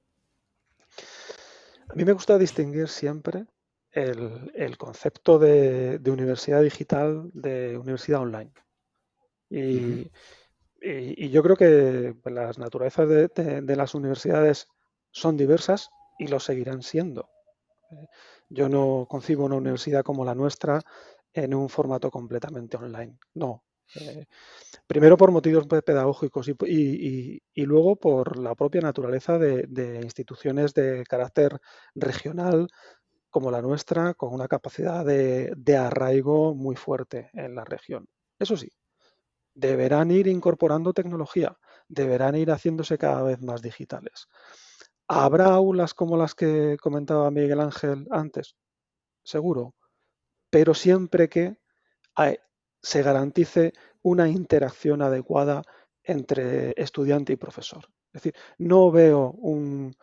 A mí me gusta distinguir siempre el concepto de universidad digital de universidad online. Y yo creo que las naturalezas de las universidades son diversas y lo seguirán siendo. Yo no concibo una universidad como la nuestra en un formato completamente online. No. Primero por motivos pedagógicos y luego por la propia naturaleza de instituciones de carácter regional como la nuestra, con una capacidad de arraigo muy fuerte en la región. Eso sí, deberán ir incorporando tecnología, deberán ir haciéndose cada vez más digitales. ¿Habrá aulas como las que comentaba Miguel Ángel antes? Seguro, pero siempre que se garantice una interacción adecuada entre estudiante y profesor. Es decir, no veo un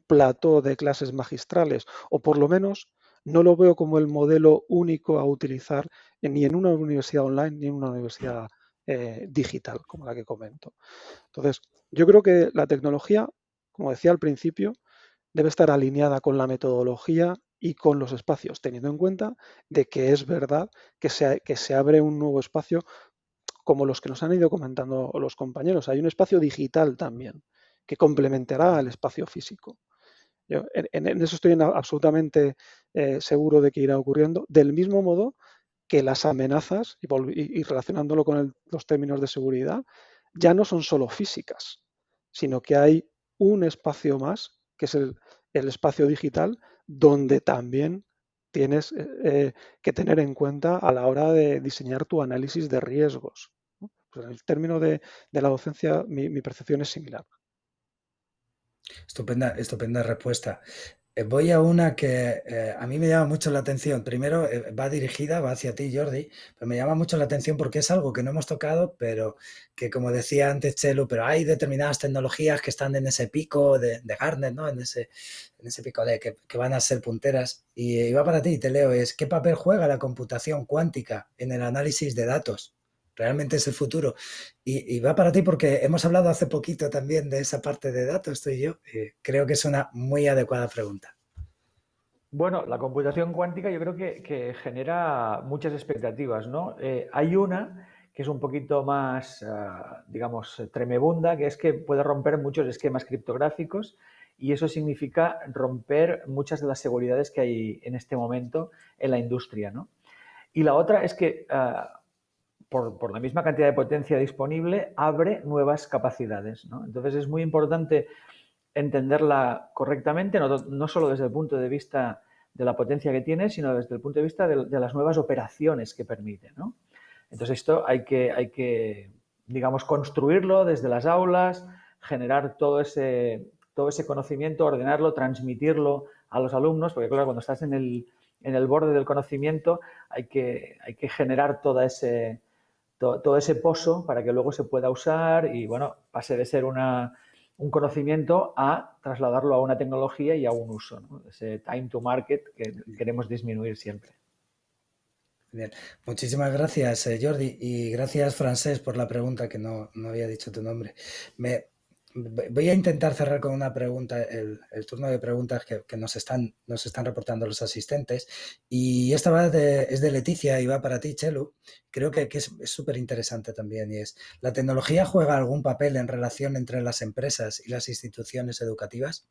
plató de clases magistrales, o por lo menos no lo veo como el modelo único a utilizar ni en una universidad online ni en una universidad digital, como la que comento. Entonces, yo creo que la tecnología, como decía al principio, debe estar alineada con la metodología y con los espacios, teniendo en cuenta de que es verdad que se abre un nuevo espacio como los que nos han ido comentando los compañeros. Hay un espacio digital también que complementará al espacio físico. Yo en eso estoy absolutamente seguro de que irá ocurriendo, del mismo modo que las amenazas, y relacionándolo con los términos de seguridad, ya no son solo físicas, sino que hay un espacio más, que es el espacio digital, donde también tienes que tener en cuenta a la hora de diseñar tu análisis de riesgos, ¿no? Pues en el término de la docencia, mi percepción es similar. Estupenda respuesta. Voy a una que a mí me llama mucho la atención. Primero, va hacia ti, Jordi, pero me llama mucho la atención porque es algo que no hemos tocado, pero que, como decía antes Chelo, pero hay determinadas tecnologías que están en ese pico de Gartner, ¿no? En ese pico de que van a ser punteras. Y va para ti, te leo, ¿qué papel juega la computación cuántica en el análisis de datos? Realmente es el futuro. Y va para ti porque hemos hablado hace poquito también de esa parte de datos, tú y yo. Creo que es una muy adecuada pregunta. Bueno, la computación cuántica yo creo que genera muchas expectativas, ¿no? Hay una que es un poquito más, digamos, tremebunda, que es que puede romper muchos esquemas criptográficos y eso significa romper muchas de las seguridades que hay en este momento en la industria, ¿no? Y la otra es que por la misma cantidad de potencia disponible, abre nuevas capacidades, ¿no? Entonces es muy importante entenderla correctamente, no solo desde el punto de vista de la potencia que tiene, sino desde el punto de vista de las nuevas operaciones que permite, ¿no? Entonces esto hay que, digamos, construirlo desde las aulas, generar todo ese conocimiento, ordenarlo, transmitirlo a los alumnos, porque claro, cuando estás en el borde del conocimiento hay que generar todo ese pozo para que luego se pueda usar y, bueno, pase de ser un conocimiento a trasladarlo a una tecnología y a un uso, ¿no? Ese time to market que queremos disminuir siempre. Bien. Muchísimas gracias, Jordi, y gracias, Francés, por la pregunta, que no había dicho tu nombre. Voy a intentar cerrar con una pregunta, el turno de preguntas que nos están reportando los asistentes. Y esta es de Leticia y va para ti, Chelu. Creo que es súper interesante también. Y ¿la tecnología juega algún papel en relación entre las empresas y las instituciones educativas?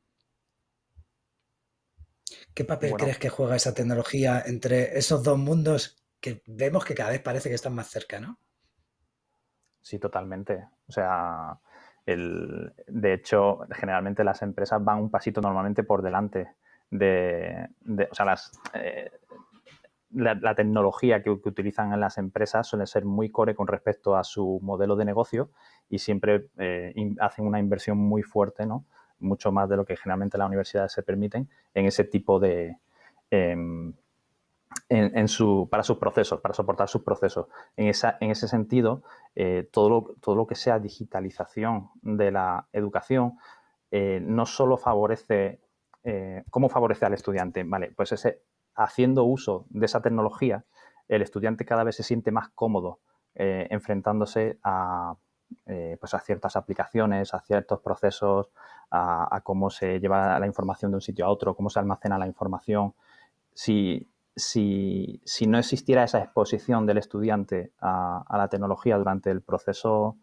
¿Qué papel crees que juega esa tecnología entre esos dos mundos que vemos que cada vez parece que están más cerca, ¿no? Sí, totalmente. O sea, de hecho, generalmente las empresas van un pasito normalmente por delante o sea, la tecnología que utilizan en las empresas suele ser muy core con respecto a su modelo de negocio y siempre hacen una inversión muy fuerte, ¿no? Mucho más de lo que generalmente las universidades se permiten en ese tipo de... para sus procesos, para soportar sus procesos. En ese sentido, todo lo que sea digitalización de la educación no solo favorece... ¿Cómo favorece al estudiante? Vale, pues haciendo uso de esa tecnología, el estudiante cada vez se siente más cómodo enfrentándose pues a ciertas aplicaciones, a ciertos procesos, a cómo se lleva la información de un sitio a otro, cómo se almacena la información. Si no existiera esa exposición del estudiante a la tecnología durante el proceso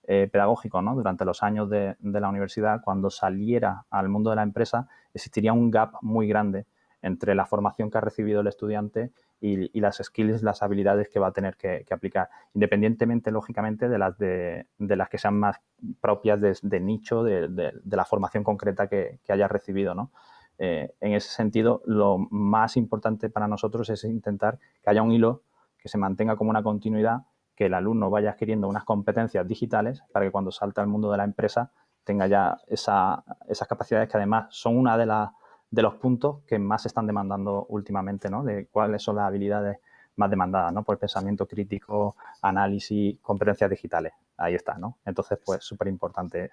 pedagógico, ¿no? Durante los años de la universidad, cuando saliera al mundo de la empresa, existiría un gap muy grande entre la formación que ha recibido el estudiante y las skills, las habilidades que va a tener que aplicar, independientemente, lógicamente, de las que sean más propias de nicho, de la formación concreta que haya recibido, ¿no? En ese sentido, lo más importante para nosotros es intentar que haya un hilo que se mantenga como una continuidad, que el alumno vaya adquiriendo unas competencias digitales para que cuando salta al mundo de la empresa tenga ya esas capacidades que además son una de los puntos que más se están demandando últimamente, ¿no? De cuáles son las habilidades más demandadas, ¿no? Por el pensamiento crítico, análisis, competencias digitales. Ahí está, ¿no? Entonces, pues súper importante.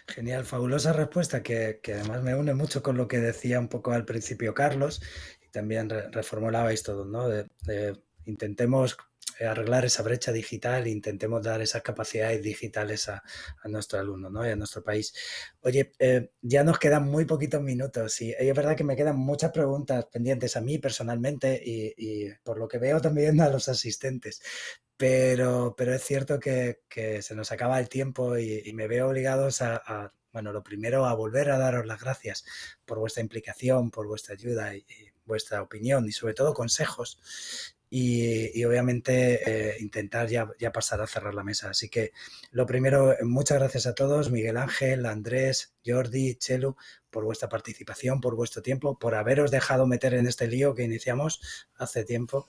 Genial, fabulosa respuesta que además me une mucho con lo que decía un poco al principio Carlos y también reformulabais todo, ¿no? Intentemos arreglar esa brecha digital, intentemos dar esas capacidades digitales a nuestro alumno, ¿no? Y a nuestro país. Oye, ya nos quedan muy poquitos minutos y es verdad que me quedan muchas preguntas pendientes a mí personalmente y por lo que veo también a los asistentes. Pero es cierto que se nos acaba el tiempo y me veo obligados bueno, lo primero, a volver a daros las gracias por vuestra implicación, por vuestra ayuda y vuestra opinión y sobre todo consejos. y obviamente intentar ya pasar a cerrar la mesa. Así que lo primero, muchas gracias a todos, Miguel Ángel, Andrés, Jordi, Chelu, por vuestra participación, por vuestro tiempo, por haberos dejado meter en este lío que iniciamos hace tiempo.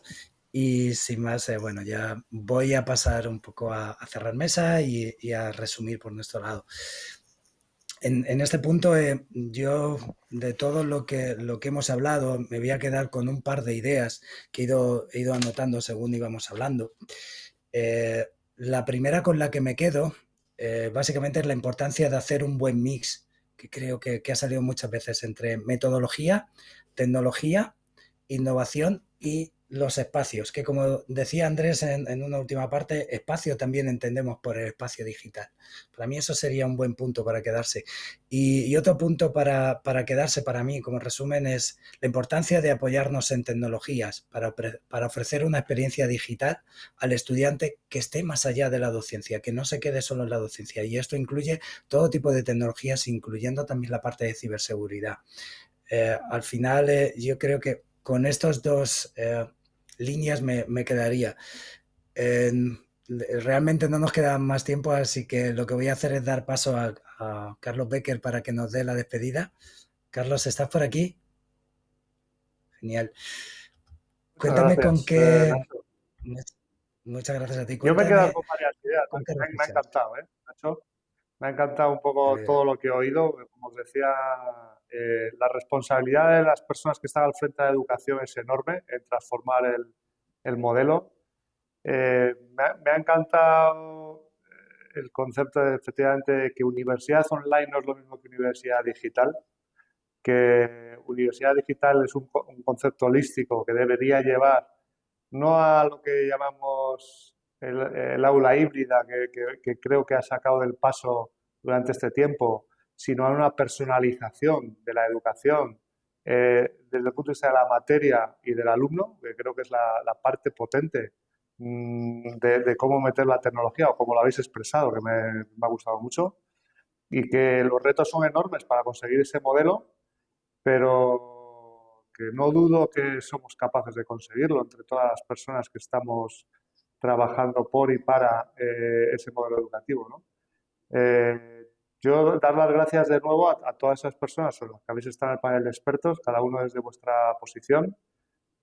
Y sin más, bueno, ya voy a pasar un poco a cerrar mesa y a resumir por nuestro lado. En este punto, yo de todo lo que hemos hablado, me voy a quedar con un par de ideas que he ido anotando según íbamos hablando. La primera con la que me quedo, básicamente, es la importancia de hacer un buen mix, que creo que ha salido muchas veces entre metodología, tecnología, innovación y los espacios, que como decía Andrés en una última parte, espacio también entendemos por el espacio digital. Para mí eso sería un buen punto para quedarse. Y otro punto para quedarse para mí, como resumen, es la importancia de apoyarnos en tecnologías para ofrecer una experiencia digital al estudiante que esté más allá de la docencia, que no se quede solo en la docencia. Y esto incluye todo tipo de tecnologías, incluyendo también la parte de ciberseguridad. Al final, yo creo que con estos dos líneas me quedaría. Realmente no nos queda más tiempo, así que lo que voy a hacer es dar paso a Carlos Becker para que nos dé la despedida. Carlos, ¿estás por aquí? Genial. Cuéntame con qué... Muchas gracias a ti. Yo me he quedado con varias ideas. Me ha encantado, Nacho. Me ha encantado un poco todo lo que he oído. Como os decía, la responsabilidad de las personas que están al frente de la educación es enorme en transformar el modelo. Me ha encantado el concepto de, efectivamente, de que universidad online no es lo mismo que universidad digital, que universidad digital es un concepto holístico que debería llevar no a lo que llamamos el aula híbrida, que creo que ha sacado del paso durante este tiempo, sino a una personalización de la educación desde el punto de vista de la materia y del alumno, que creo que es la parte potente de cómo meter la tecnología, o como lo habéis expresado, que me ha gustado mucho, y que los retos son enormes para conseguir ese modelo, pero que no dudo que somos capaces de conseguirlo entre todas las personas que estamos trabajando por y para ese modelo educativo, ¿no? Yo dar las gracias de nuevo a todas esas personas sobre las que habéis estado en el panel de expertos, cada uno desde vuestra posición.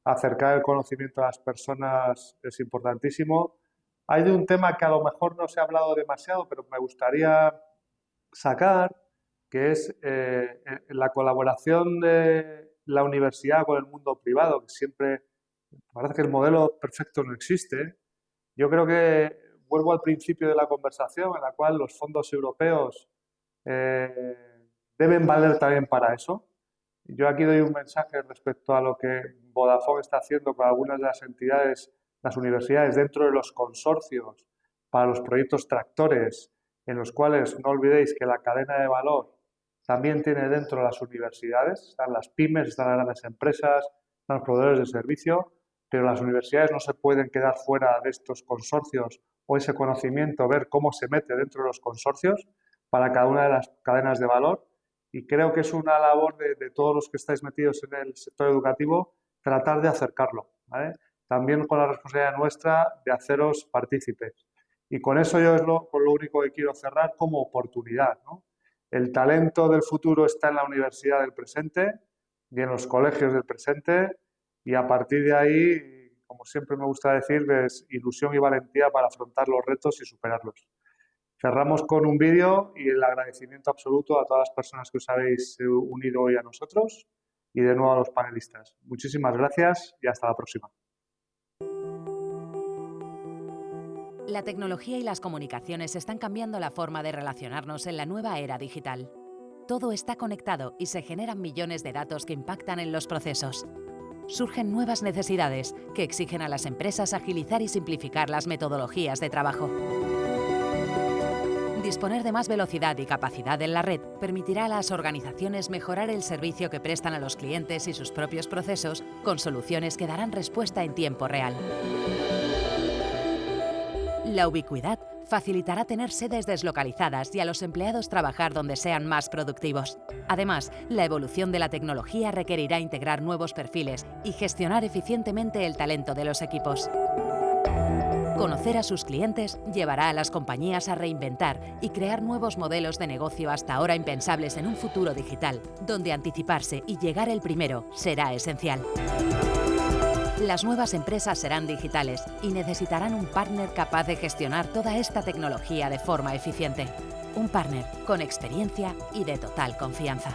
Acercar el conocimiento a las personas es importantísimo. Hay de un tema que a lo mejor no se ha hablado demasiado, pero me gustaría sacar, que es la colaboración de la universidad con el mundo privado, que siempre parece que el modelo perfecto no existe. Yo creo que vuelvo al principio de la conversación, en la cual los fondos europeos deben valer también para eso. Yo aquí doy un mensaje respecto a lo que Vodafone está haciendo con algunas de las entidades, las universidades, dentro de los consorcios para los proyectos tractores, en los cuales no olvidéis que la cadena de valor también tiene dentro las universidades, están las pymes, están las grandes empresas, están los proveedores de servicio, pero las universidades no se pueden quedar fuera de estos consorcios o ese conocimiento, ver cómo se mete dentro de los consorcios para cada una de las cadenas de valor. Y creo que es una labor de todos los que estáis metidos en el sector educativo tratar de acercarlo, ¿vale? También con la responsabilidad nuestra de haceros partícipes. Y con eso yo es con lo único que quiero cerrar como oportunidad, ¿no? El talento del futuro está en la universidad del presente y en los colegios del presente, y a partir de ahí, como siempre me gusta decir, es ilusión y valentía para afrontar los retos y superarlos. Cerramos con un vídeo y el agradecimiento absoluto a todas las personas que os habéis unido hoy a nosotros y de nuevo a los panelistas. Muchísimas gracias y hasta la próxima. La tecnología y las comunicaciones están cambiando la forma de relacionarnos en la nueva era digital. Todo está conectado y se generan millones de datos que impactan en los procesos. Surgen nuevas necesidades que exigen a las empresas agilizar y simplificar las metodologías de trabajo. Disponer de más velocidad y capacidad en la red permitirá a las organizaciones mejorar el servicio que prestan a los clientes y sus propios procesos con soluciones que darán respuesta en tiempo real. La ubicuidad facilitará tener sedes deslocalizadas y a los empleados trabajar donde sean más productivos. Además, la evolución de la tecnología requerirá integrar nuevos perfiles y gestionar eficientemente el talento de los equipos. Conocer a sus clientes llevará a las compañías a reinventar y crear nuevos modelos de negocio hasta ahora impensables en un futuro digital, donde anticiparse y llegar el primero será esencial. Las nuevas empresas serán digitales y necesitarán un partner capaz de gestionar toda esta tecnología de forma eficiente. Un partner con experiencia y de total confianza.